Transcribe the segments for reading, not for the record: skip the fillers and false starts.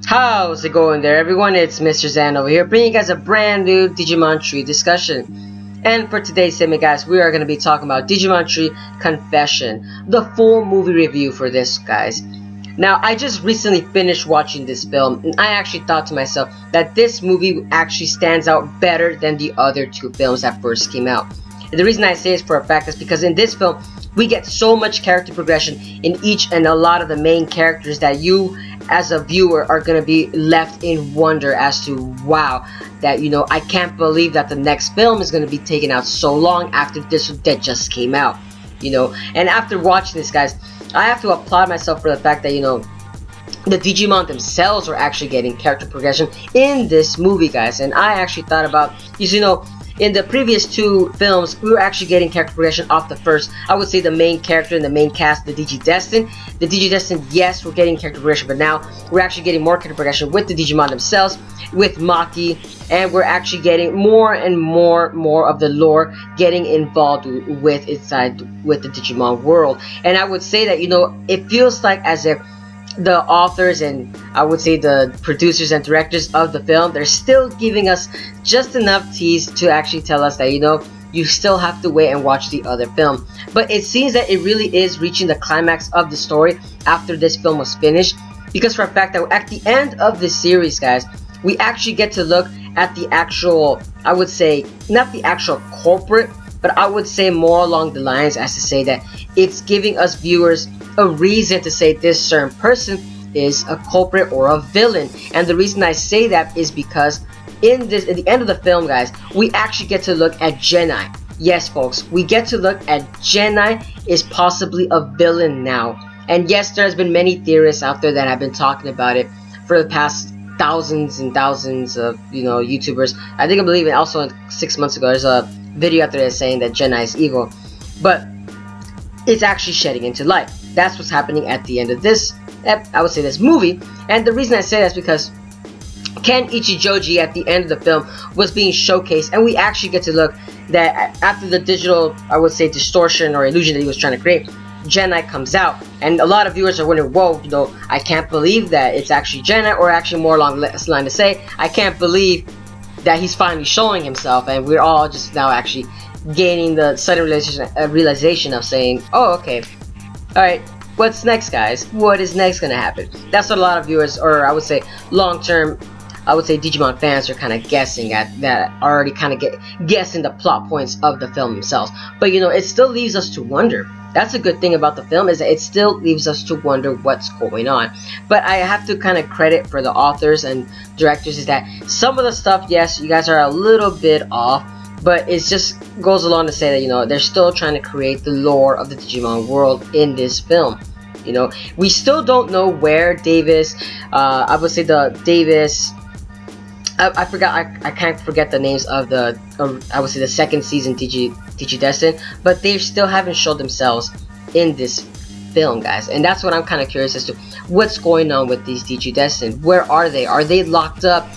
How's it going there, everyone? It's Mr. Zan over here, bringing you guys a brand new Digimon Tri discussion. And for today's segment, guys, we are going to be talking about Digimon Tri Confession, the full movie review for this, guys. Now, I just recently finished watching this film, and I actually thought to myself that this movie actually stands out better than the other two films that first came out. And the reason I say this for a fact is because in this film, we get so much character progression in each and a lot of the main characters that you, as a viewer, are going to be left in wonder as to, wow, that, I can't believe that the next film is going to be taken out so long after this that just came out, And after watching this, guys, I have to applaud myself for the fact that, the Digimon themselves are actually getting character progression in this movie, guys. And I actually thought about, in the previous two films, we were actually getting character progression off the first, I would say, the main character and the main cast, the Digidestined. The Digidestined, yes, we're getting character progression, but now we're actually getting more character progression with the Digimon themselves, with Maki, and we're actually getting more and more of the lore getting involved with the Digimon world. And I would say that, it feels like as if the authors and I would say the producers and directors of the film, they're still giving us just enough tease to actually tell us that, you still have to wait and watch the other film. But it seems that it really is reaching the climax of the story after this film was finished, because for a fact that at the end of this series, guys, we actually get to look at the actual, I would say, not the actual culprit, but I would say more along the lines as to say that it's giving us viewers a reason to say this certain person is a culprit or a villain. And the reason I say that is because at the end of the film, guys, we actually get to look at Genai. Yes, folks, we get to look at Genai is possibly a villain now. And yes, there's been many theorists out there that have been talking about it for the past thousands and thousands of YouTubers. I believe it also 6 months ago there's a video out there that's saying that Genai is evil, but it's actually shedding into light. That's what's happening at the end of this, I would say, this movie. And the reason I say that is because Ken Ichijoji at the end of the film was being showcased, and we actually get to look that after the digital, I would say, distortion or illusion that he was trying to create, Genai comes out, and a lot of viewers are wondering, whoa, I can't believe that it's actually Genai, or actually more along this line to say, I can't believe that he's finally showing himself, and we're all just now actually gaining the sudden realization of saying, oh, okay, alright, what's next, guys? What is next gonna happen? That's what a lot of viewers, or I would say long-term, I would say Digimon fans are kind of guessing at that, already kind of guessing the plot points of the film themselves. But it still leaves us to wonder. That's a good thing about the film, is that it still leaves us to wonder what's going on. But I have to kind of credit for the authors and directors is that some of the stuff, yes, you guys are a little bit off, but it just goes along to say that, they're still trying to create the lore of the Digimon world in this film. We still don't know where Davis, I would say the Davis, I forgot, I can't forget the names of the, I would say the second season Digidestined, but they still haven't showed themselves in this film, guys. And that's what I'm kind of curious as to what's going on with these Digidestined. Where are they? Are they locked up?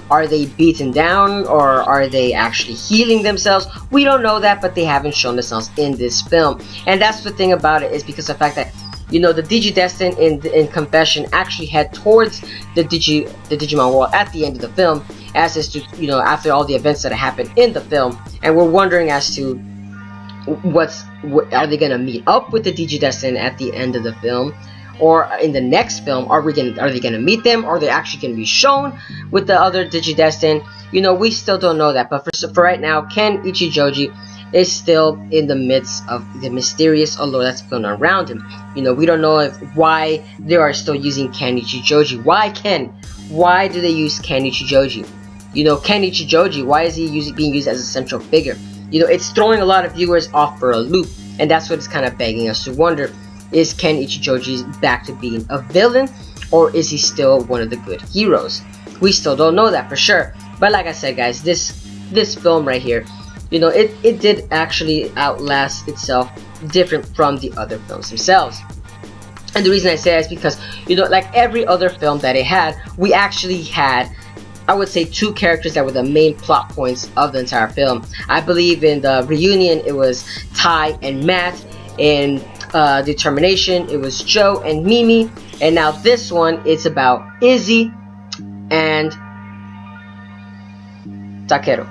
Are they beaten down, or are they actually healing themselves? We don't know that, but they haven't shown themselves in this film. And that's the thing about it, is because of the fact that the Digidestined in Confession actually head towards the Digimon world at the end of the film, as is to after all the events that happened in the film, and we're wondering as to are they gonna meet up with the Digidestined at the end of the film, or in the next film are they gonna meet them, or are they actually gonna be shown with the other Digidestined? We still don't know that, but for right now, Ken Ichijoji is still in the midst of the mysterious allure that's going on around him. We don't know why they are still using Ken Ichijoji. Why Ken? Why do they use Ken Ichijoji? Ken Ichijoji, why is he being used as a central figure? It's throwing a lot of viewers off for a loop, and that's what it's kind of begging us to wonder. Is Ken Ichijoji back to being a villain, or is he still one of the good heroes? We still don't know that for sure. But like I said, guys, this film right here, it did actually outlast itself different from the other films themselves. And the reason I say that is because, like every other film that it had, we actually had, I would say, two characters that were the main plot points of the entire film. I believe in the reunion, it was Tai and Matt. In Determination, it was Joe and Mimi. And now this one, it's about Izzy and Takeru.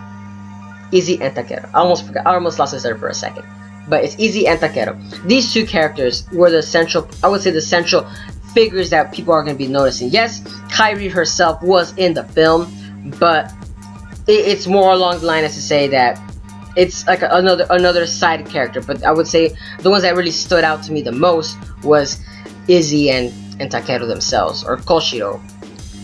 Izzy and Takeru. I almost forgot. I almost lost it there for a second. But it's Izzy and Takeru. These two characters were the central, I would say the central figures that people are going to be noticing. Yes, Kairi herself was in the film, but it's more along the line as to say that it's like another side character. But I would say the ones that really stood out to me the most was Izzy and Takeru themselves, or Koshiro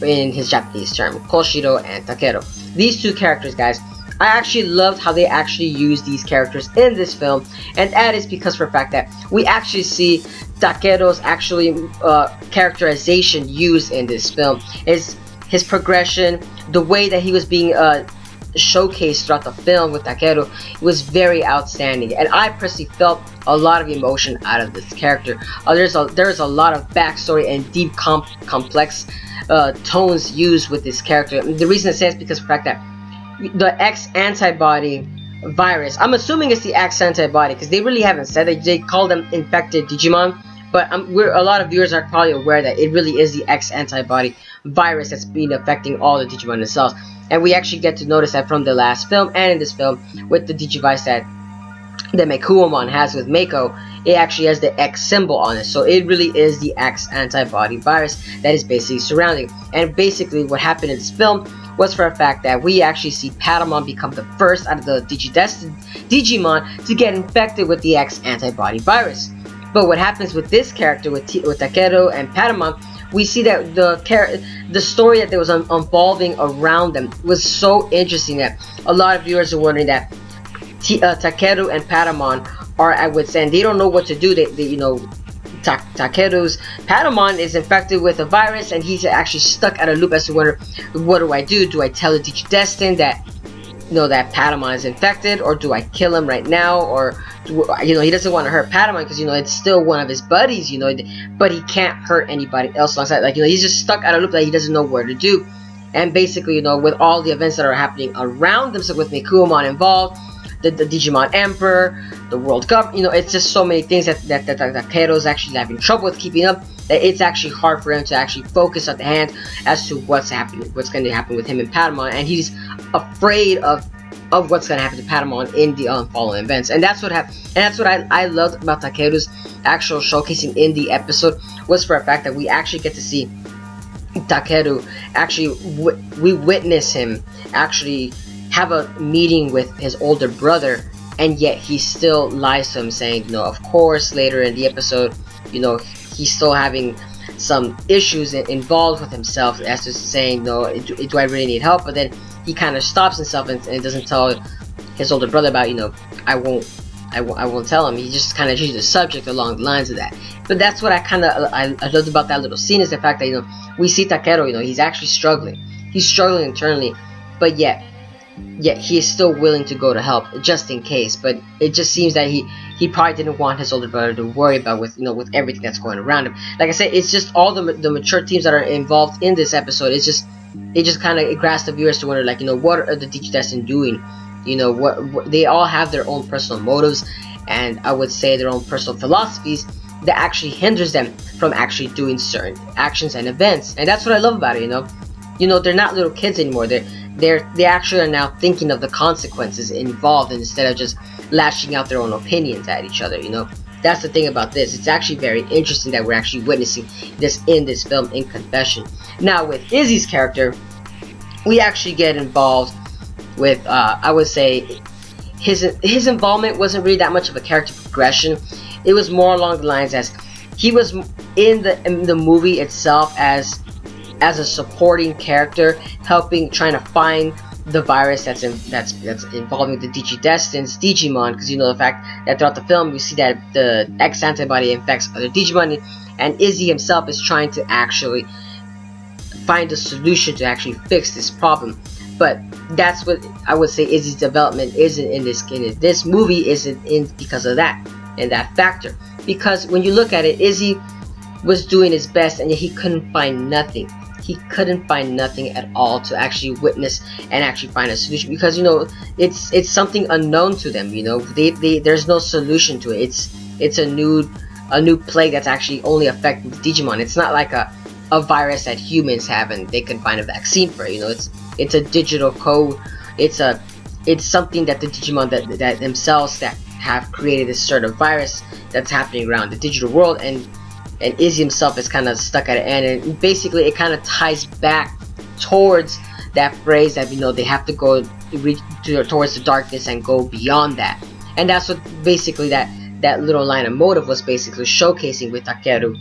in his Japanese term. Koshiro and Takeru. These two characters, guys, I actually loved how they actually used these characters in this film, and that is because for the fact that we actually see Takeru's actually characterization used in this film. Is his progression, the way that he was being showcased throughout the film with Takeru was very outstanding, and I personally felt a lot of emotion out of this character. There's a lot of backstory and deep complex tones used with this character. And the reason I say it's because of the fact that the X antibody virus, I'm assuming it's the X antibody because they really haven't said it. They call them infected Digimon, but a lot of viewers are probably aware that it really is the X antibody virus that's been affecting all the Digimon themselves. And we actually get to notice that from the last film and in this film with the Digivice that Mekuomon has with Mako, it actually has the X symbol on it. So it really is the X antibody virus that is basically surrounding. And basically what happened in this film was for a fact that we actually see Patamon become the first out of the Digimon to get infected with the X antibody virus. But what happens with this character, with Takeru and Patamon, we see that the story that there was unfolding around them was so interesting that a lot of viewers are wondering that Takeru and Patamon are at wit's end. They don't know what to do. They you know, Takeru's Patamon is infected with a virus, and he's actually stuck at a loop as to wonder, what do I do? Do I tell the Digidestined that, you know, that Patamon is infected, or do I kill him right now? Or you know, he doesn't want to hurt Patamon because, you know, it's still one of his buddies, you know, but he can't hurt anybody else alongside. Like, you know, he's just stuck at a loop that he doesn't know where to do. And basically, you know, with all the events that are happening around him, so with Mekuomon involved, the Digimon Emperor, the World Cup, you know, it's just so many things that Takeru's actually having trouble with keeping up, that it's actually hard for him to actually focus at the hand as to what's happening, what's going to happen with him and Patamon, and he's afraid of what's going to happen to Patamon in the following events. And that's what happened, and that's what I loved about Takeru's actual showcasing in the episode, was for a fact that we actually get to see Takeru actually, we witness him actually have a meeting with his older brother, and yet he still lies to him, saying, you know, of course, later in the episode, you know, he's still having some issues involved with himself, as to saying, no, do I really need help? But then he kind of stops himself and doesn't tell his older brother about, you know, I won't tell him. He just kind of changes the subject along the lines of that. But that's what I loved about that little scene, is the fact that, you know, we see Takeru, you know, he's actually struggling. He's struggling internally, but yet he is still willing to go to help just in case. But it just seems that he probably didn't want his older brother to worry about with everything that's going around him. Like I said, it's just all the mature teams that are involved in this episode. It just kind of grasps the viewers to wonder, like, you know, what are the Digidestined doing? You know, what they all have their own personal motives, and I would say their own personal philosophies that actually hinders them from actually doing certain actions and events. And that's what I love about it. You know, they're not little kids anymore. They actually are now thinking of the consequences involved, instead of just lashing out their own opinions at each other. You know, that's the thing about this. It's actually very interesting that we're actually witnessing this in this film, in Confession. Now with Izzy's character, we actually get involved with I would say his involvement wasn't really that much of a character progression. It was more along the lines as he was in the movie itself as a supporting character, helping, trying to find the virus that's involving the Digidestined's Digimon, because you know the fact that throughout the film we see that the X antibody infects other Digimon, and Izzy himself is trying to actually find a solution to actually fix this problem. But that's what I would say Izzy's development isn't in this movie isn't in because of that and that factor. Because when you look at it, Izzy was doing his best, and yet he couldn't find nothing. He couldn't find nothing at all to actually witness and actually find a solution, because, you know, it's something unknown to them. You know, there's no solution to it. It's a new a new plague that's actually only affecting the Digimon. It's not like a virus that humans have and they can find a vaccine for. You know, it's a digital code. It's something that the Digimon that themselves that have created this sort of virus that's happening around the digital world, and Izzy himself is kind of stuck at it, and basically it kind of ties back towards that phrase that, you know, they have to go towards the darkness and go beyond that. And that's what basically that little line of motive was basically showcasing with Takeru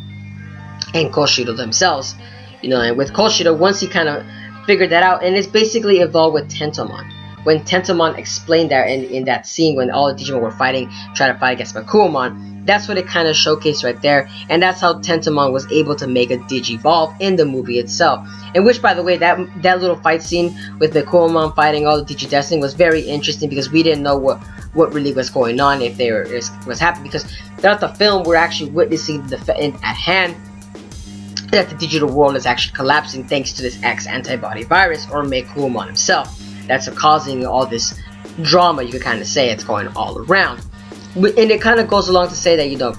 and Koshiro themselves. You know, and with Koshiro, once he kind of figured that out, and it's basically evolved with Tentomon. When Tentomon explained that in that scene when all the Digimon were trying to fight against Makuamon, that's what it kind of showcased right there, and that's how Tentomon was able to make a Digivolve in the movie itself. And which, by the way, that little fight scene with Makuamon fighting all the Digidestined was very interesting, because we didn't know what really was going on, if was happening, because throughout the film we're actually witnessing at hand that the digital world is actually collapsing thanks to this X antibody virus, or Makuamon himself, that's causing all this drama, you could kind of say, it's going all around. And it kind of goes along to say that, you know,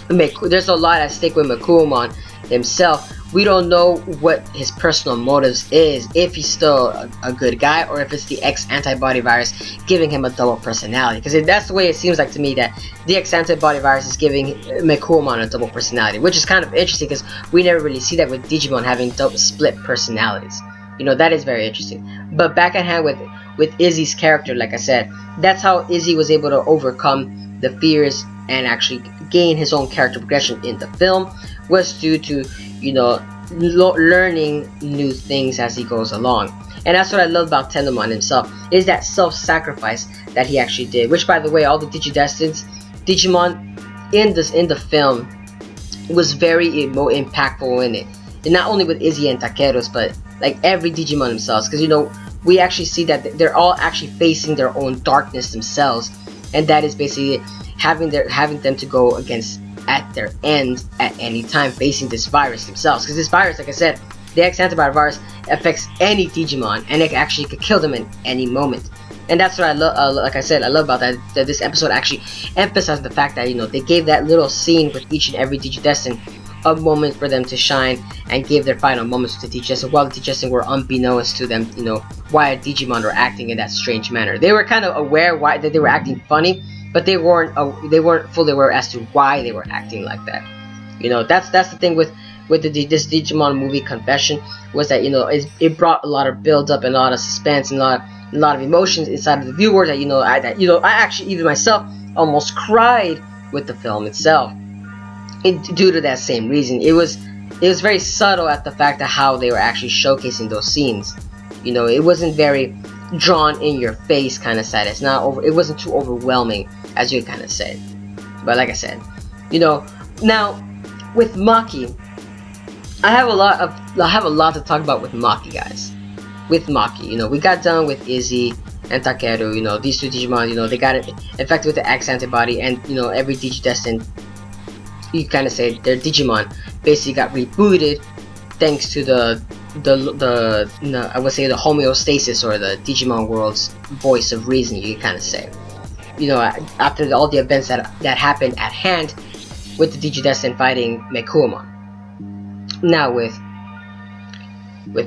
there's a lot at stake with Makuamon himself. We don't know what his personal motives is, if he's still a good guy, or if it's the X antibody virus giving him a double personality. Because that's the way it seems like to me, that the X antibody virus is giving Makuamon a double personality, which is kind of interesting because we never really see that with Digimon having double split personalities. You know, that is very interesting. But back at hand with Izzy's character, like I said, that's how Izzy was able to overcome the fears and actually gain his own character progression in the film, was due to, you know, learning new things as he goes along. And that's what I love about Tentomon himself, is that self-sacrifice that he actually did. Which, by the way, all the Digimon in the film was very impactful in it. And not only with Izzy and Takeru's, but like every Digimon themselves, because, you know, we actually see that they're all actually facing their own darkness themselves, and that is basically having them to go against at their end at any time, facing this virus themselves. Because this virus, like I said, the X antibody virus affects any Digimon, and it actually could kill them in any moment. And that's what I love. Like I said, I love about that this episode actually emphasized the fact that, you know, they gave that little scene with each and every Digidestined a moment for them to shine, and gave their final moments to the Digidestined, while the Digidestined were unbeknownst to them, you know, why Digimon were acting in that strange manner. They were kind of aware that they were acting funny, but they weren't fully aware as to why they were acting like that. You know, that's the thing with this Digimon movie Confession, was that, you know, it brought a lot of build up and a lot of suspense and a lot of emotions inside of the viewer, that, you know, I actually, even myself, almost cried with the film itself. Due to that same reason, it was very subtle at the fact of how they were actually showcasing those scenes. You know, it wasn't very drawn in your face kind of side. It wasn't too overwhelming, as you kind of said. But like I said, you know, now with Maki, I have a lot to talk about with Maki, guys. With Maki, you know, we got done with Izzy and Takeru. You know, these two Digimon, you know, they got infected with the X antibody, and, you know, every Digidestined, you kind of say their Digimon basically got rebooted thanks to I would say the homeostasis, or the Digimon world's voice of reason, you kind of say. You know, after all the events that happened at hand with the Digidestined fighting Makuamon. Now with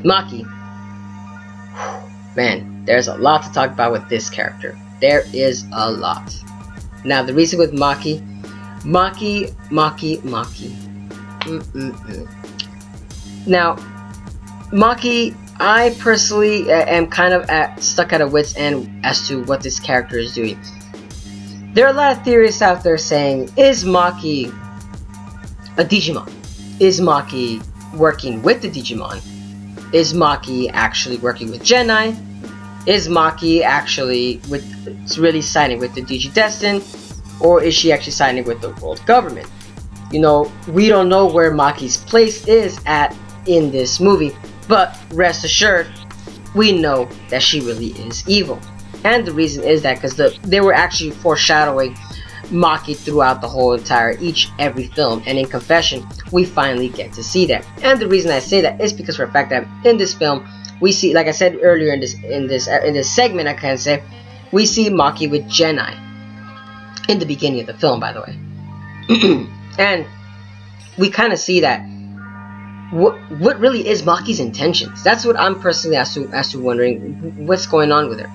Maki, man, there's a lot to talk about with this character. There is a lot. Now the reason with Maki. Now, Maki, I personally am kind of stuck at a wit's end as to what this character is doing. There are a lot of theorists out there saying, is Maki a Digimon? Is Maki working with the Digimon? Is Maki actually working with Gennai? Is Maki actually really siding with the Digidestined? Or is she actually siding with the world government? You know, we don't know where Maki's place is at in this movie, but rest assured, we know that she really is evil. And the reason is that because they were actually foreshadowing Maki throughout the whole every film, and in Confession, we finally get to see that. And the reason I say that is because for the fact that in this film, we see, like I said earlier in this segment, I can say, we see Maki with Gennai. In the beginning of the film, by the way. And we kind of see that what really is Maki's intentions. That's what I'm personally as to wondering what's going on with her.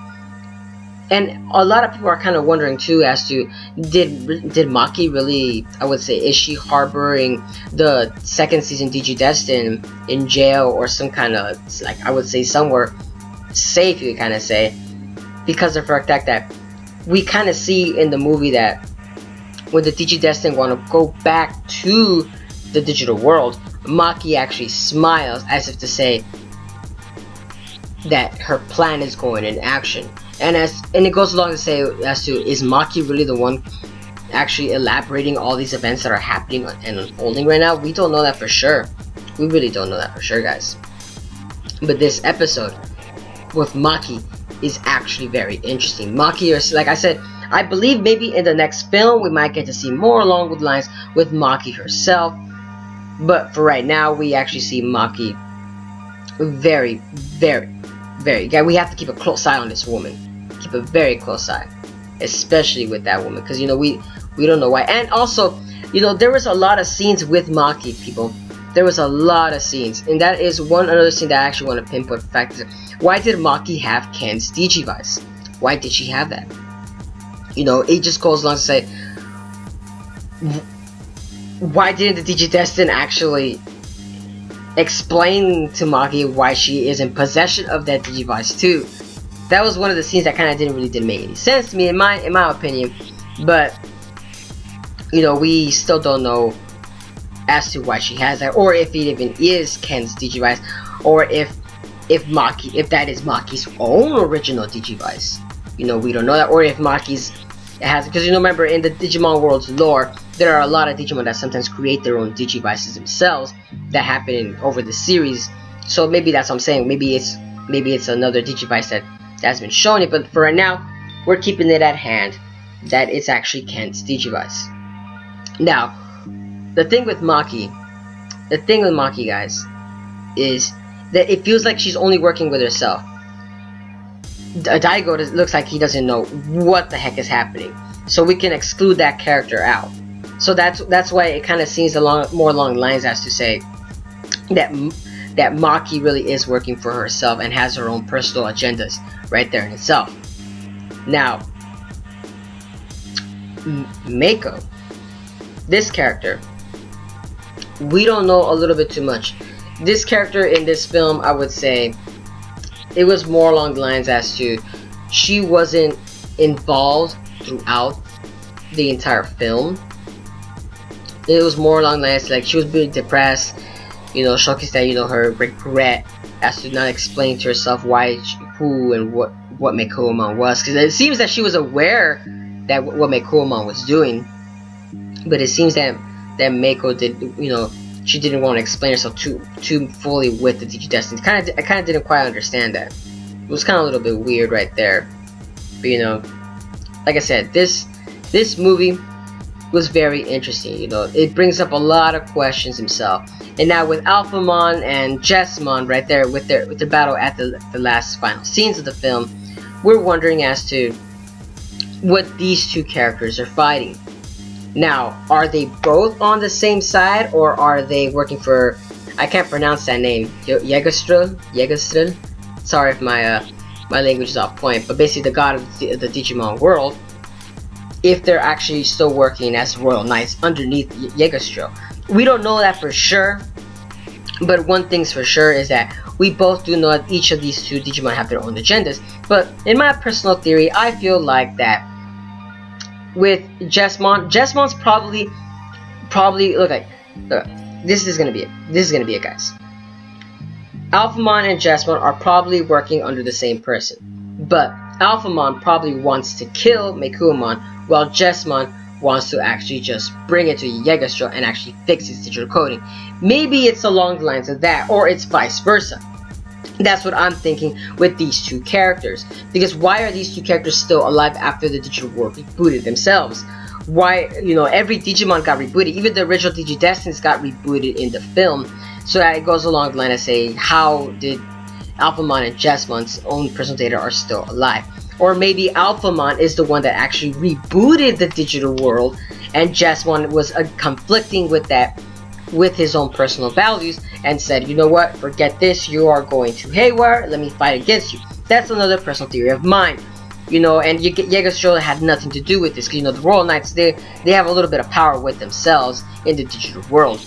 And a lot of people are kind of wondering too as to did Maki really, I would say, is she harboring the second season Digidestin in jail or some kind of, like, I would say somewhere safe, you kind of say, because of the fact that we kind of see in the movie that when the Digidestin want to go back to the digital world, Maki actually smiles as if to say that her plan is going in action. And it goes along to say as to, is Maki really the one actually elaborating all these events that are happening and unfolding right now? We don't know that for sure. We really don't know that for sure, guys. But this episode with Maki is actually very interesting. Maki, or like I said, I believe maybe in the next film we might get to see more along the lines with Maki herself. But for right now, we actually see Maki very, yeah, we have to keep a close eye on this woman. Keep a very close eye, especially with that woman, because, you know, we don't know why. And also, you know, there was a lot of scenes with Maki, people. There was a lot of scenes, and that is another scene that I actually want to pinpoint. The fact is, why did Maki have Ken's Digivice? Why did she have that? You know, it just goes along to say, why didn't the Digidestin actually explain to Maki why she is in possession of that Digivice too? That was one of the scenes that kind of didn't make any sense to me, in my opinion. But, you know, we still don't know as to why she has that, or if it even is Ken's Digivice, or if that is Maki's own original Digivice. You know, we don't know that, or if Maki's has, because, you know, remember in the Digimon world's lore, there are a lot of Digimon that sometimes create their own Digivices themselves that happen over the series. So maybe that's what I'm saying. Maybe it's another Digivice that has been shown it, but for right now, we're keeping it at hand that it's actually Ken's Digivice. Now, the thing with Maki, guys, is that it feels like she's only working with herself. Daigo looks like he doesn't know what the heck is happening, so we can exclude that character out. So that's why it kind of seems more along the lines as to say that Maki really is working for herself and has her own personal agendas right there in itself. Now, Mako, this character, we don't know a little bit too much. This character in this film, I would say, it was more along the lines as to she wasn't involved throughout the entire film. It was more along the lines like she was being depressed, you know, showcased that, you know, her regret as to not explain to herself why, who, and what Mekuomon was, because it seems that she was aware that what Mekuomon was doing, but it seems that Mako did, you know, she didn't want to explain herself too fully with the Digidestin. I kind of didn't quite understand that. It was kind of a little bit weird right there. But, you know, like I said, this movie was very interesting. You know, it brings up a lot of questions himself. And now with Alphamon and Jessmon right there with their battle at the last final scenes of the film, we're wondering as to what these two characters are fighting. Now, are they both on the same side, or are they working for, I can't pronounce that name, Yegastrel? Sorry if my language is off point, but basically the god of the Digimon world, if they're actually still working as Royal Knights underneath Yegastrel. We don't know that for sure, but one thing's for sure is that we both do know that each of these two Digimon have their own agendas. But in my personal theory, I feel like that with Jessmon's probably look, this is gonna be it, guys. Alphamon and Jessmon are probably working under the same person, but Alphamon probably wants to kill Mekuomon, while Jessmon wants to actually just bring it to Yegastrel and actually fix its digital coding. Maybe it's along the lines of that, or it's vice versa. That's what I'm thinking with these two characters. Because why are these two characters still alive after the digital world rebooted themselves? Why, you know, every Digimon got rebooted. Even the original Digidestins got rebooted in the film. So that it goes along the line of saying, how did Alphamon and Jessmon's own personal data are still alive? Or maybe Alphamon is the one that actually rebooted the digital world, and Jessamon was conflicting with that, with his own personal values, and said, you know what, forget this, you are going to haywire, let me fight against you. That's another personal theory of mine. You know, and Jaeger's had nothing to do with this, because, you know, the Royal Knights, they have a little bit of power with themselves in the digital world.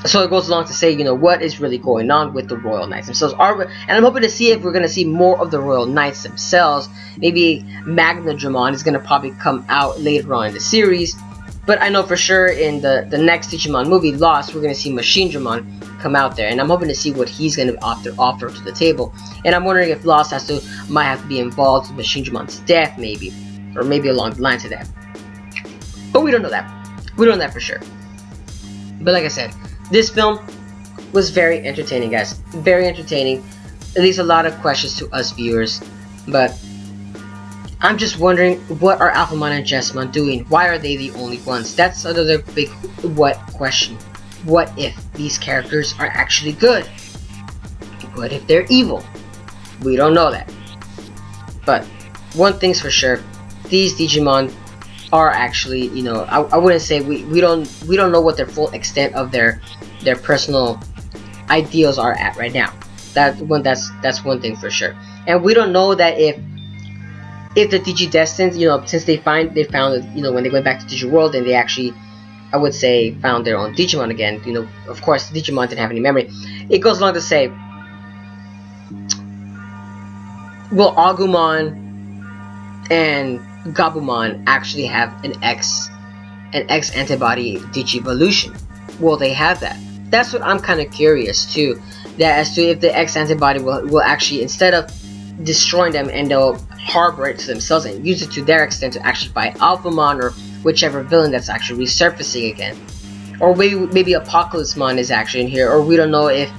So it goes along to say, you know, what is really going on with the Royal Knights themselves. And I'm hoping to see if we're going to see more of the Royal Knights themselves. Maybe Magnadramon is going to probably come out later on in the series. But I know for sure in the next Digimon movie, Lost, we're going to see Machine Dramon come out there. And I'm hoping to see what he's going to offer to the table. And I'm wondering if Lost might have to be involved with Machine Dramon's death, maybe. Or maybe along the lines of that. But we don't know that. We don't know that for sure. But like I said, this film was very entertaining, guys. Very entertaining. It leaves a lot of questions to us viewers. But I'm just wondering, what are Alphamon and Jessamon doing? Why are they the only ones? That's another big what question. What if these characters are actually good? What if they're evil? We don't know that. But one thing's for sure, these Digimon are actually, you know, I wouldn't say we don't know what their full extent of their personal ideals are at right now. That's one thing for sure. And we don't know that if the Digidestined, you know, since they found it, you know, when they went back to Digital World and they actually, I would say, found their own Digimon again, you know, of course Digimon didn't have any memory. It goes along to say, will Agumon and Gabumon actually have an X antibody Digivolution? Will they have that? That's what I'm kind of curious too. That as to if the X antibody will actually, instead of destroying them, and they'll harbor it to themselves and use it to their extent to actually fight Alphamon or whichever villain that's actually resurfacing again. Or maybe Apocalypsemon is actually in here, or we don't know if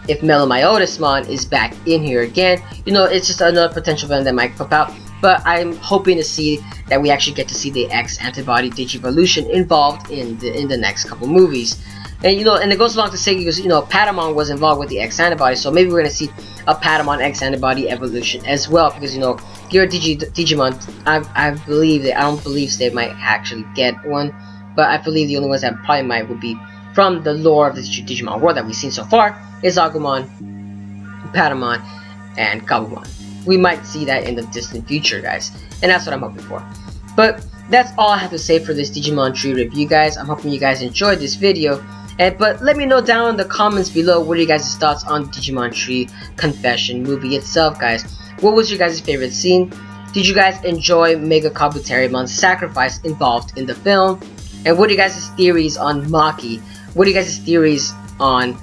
Melomyotismon is back in here again. You know, it's just another potential villain that might pop out. But I'm hoping to see that we actually get to see the X antibody Digivolution involved in the next couple movies. And you know, and it goes along to say, because, you know, Patamon was involved with the X antibody, so maybe we're gonna see a Patamon X antibody evolution as well. Because, you know, your Digimon, I don't believe they might actually get one, but I believe the only ones that probably would be from the lore of the Digimon world that we've seen so far is Agumon, Patamon, and Gabumon. We might see that in the distant future, guys, and that's what I'm hoping for. But that's all I have to say for this Digimon Tri review, guys. I'm hoping you guys enjoyed this video. But let me know down in the comments below what are you guys' thoughts on Digimon Tri Confession movie itself, guys. What was your guys' favorite scene? Did you guys enjoy Mega Kabuterimon's sacrifice involved in the film? And what are you guys' theories on Maki? What are you guys' theories on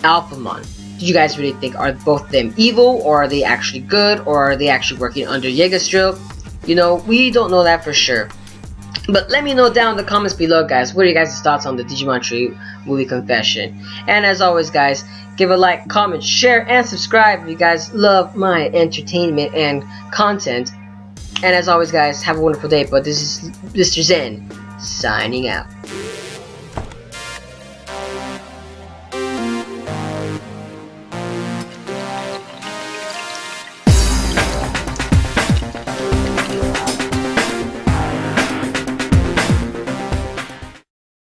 Alphamon? Did you guys really think, are both of them evil, or are they actually good, or are they actually working under Jägerstrill? You know, we don't know that for sure. But let me know down in the comments below, guys, what are you guys' thoughts on the Digimon Tri movie Confession. And as always, guys, give a like, comment, share, and subscribe if you guys love my entertainment and content. And as always, guys, have a wonderful day. But this is Mr. Zen, signing out.